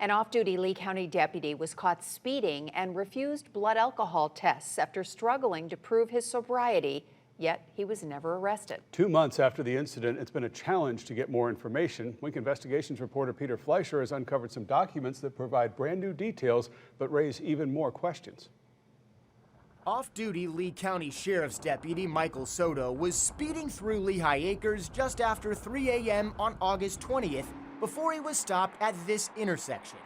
An off-duty Lee County deputy was caught speeding and refused blood alcohol tests after struggling to prove his sobriety, yet he was never arrested. 2 months after the incident, it's been a challenge to get more information. Wink Investigations reporter Peter Fleischer has uncovered some documents that provide brand new details but raise even more questions. Off-duty Lee County Sheriff's Deputy Michael Soto was speeding through Lehigh Acres just after 3 a.m. on August 20th before he was stopped at this intersection,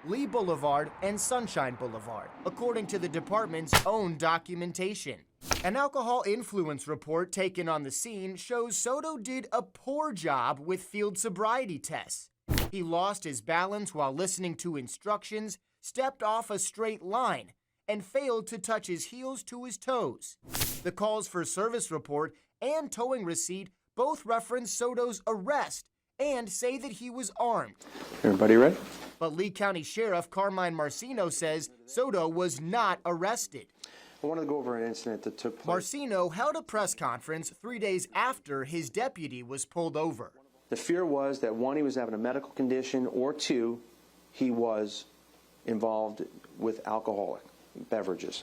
Lee Boulevard and Sunshine Boulevard, according to the department's own documentation. An alcohol influence report taken on the scene shows Soto did a poor job with field sobriety tests. He lost his balance while listening to instructions, stepped off a straight line, and failed to touch his heels to his toes. The calls for service report and towing receipt both reference Soto's arrest and say that he was armed. Everybody ready? But Lee County Sheriff Carmine Marcino says Soto was not arrested. I wanted to go over an incident that took place. Marcino held a press conference 3 days after his deputy was pulled over. The fear was that 1, he was having a medical condition, or 2, he was involved with alcoholic beverages.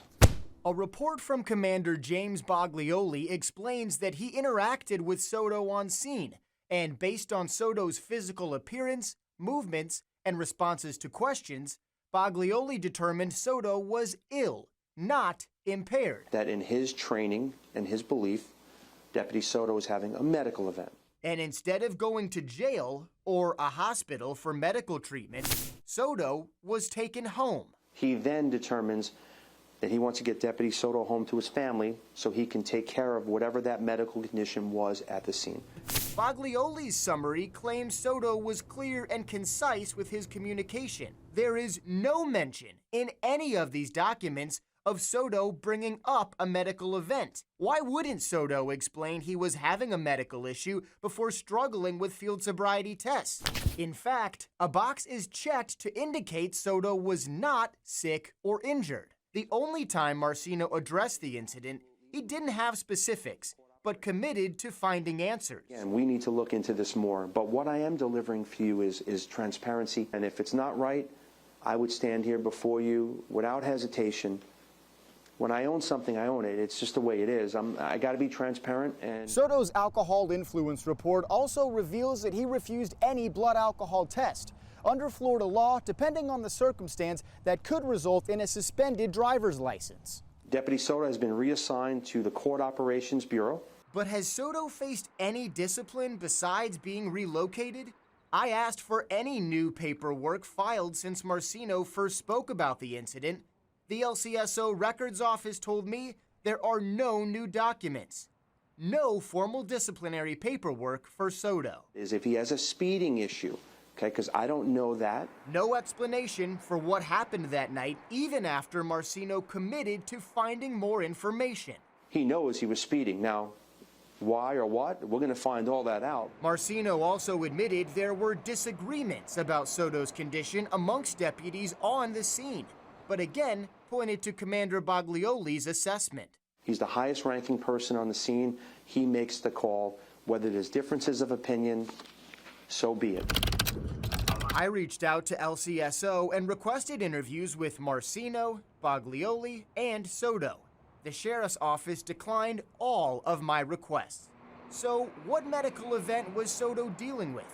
A report from Commander James Baglioli explains that he interacted with Soto on scene, and based on Soto's physical appearance, movements, and responses to questions, Baglioli determined Soto was ill, not impaired. That in his training and his belief, Deputy Soto was having a medical event. And instead of going to jail or a hospital for medical treatment, Soto was taken home. He then determines that he wants to get Deputy Soto home to his family so he can take care of whatever that medical condition was at the scene. Baglioli's summary claims Soto was clear and concise with his communication. There is no mention in any of these documents of Soto bringing up a medical event. Why wouldn't Soto explain he was having a medical issue before struggling with field sobriety tests? In fact, a box is checked to indicate Soto was not sick or injured. The only time Marcino addressed the incident, he didn't have specifics, but committed to finding answers. And we need to look into this more, but what I am delivering for you is transparency, and if it's not right, I would stand here before you without hesitation. When I own something, I own it. It's just the way it is. I got to be transparent. And Soto's alcohol influence report also reveals that he refused any blood alcohol test. Under Florida law, depending on the circumstance, that could result in a suspended driver's license. Deputy Soto has been reassigned to the Court Operations Bureau. But has Soto faced any discipline besides being relocated? I asked for any new paperwork filed since Marcino first spoke about the incident. The LCSO Records Office told me there are no new documents. No formal disciplinary paperwork for Soto. Is if he has a speeding issue, okay, because I don't know that. No explanation for what happened that night, even after Marcino committed to finding more information. He knows he was speeding. Now, why or what? We're going to find all that out. Marcino also admitted there were disagreements about Soto's condition amongst deputies on the scene, but again pointed to Commander Baglioli's assessment. He's the highest ranking person on the scene. He makes the call. Whether there's differences of opinion, so be it. I reached out to LCSO and requested interviews with Marcino, Baglioli, and Soto. The sheriff's office declined all of my requests. So what medical event was Soto dealing with?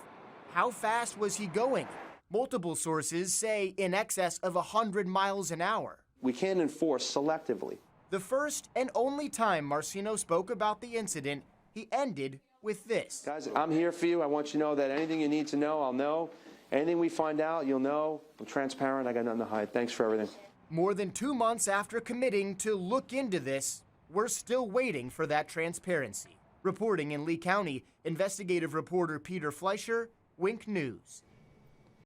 How fast was he going? Multiple sources say in excess of 100 miles an hour. We can't enforce selectively. The first and only time Marcino spoke about the incident, he ended with this. Guys, I'm here for you. I want you to know that anything you need to know, I'll know. Anything we find out, you'll know. I'm transparent. I got nothing to hide. Thanks for everything. More than 2 months after committing to look into this, we're still waiting for that transparency. Reporting in Lee County, investigative reporter Peter Fleischer, Wink News.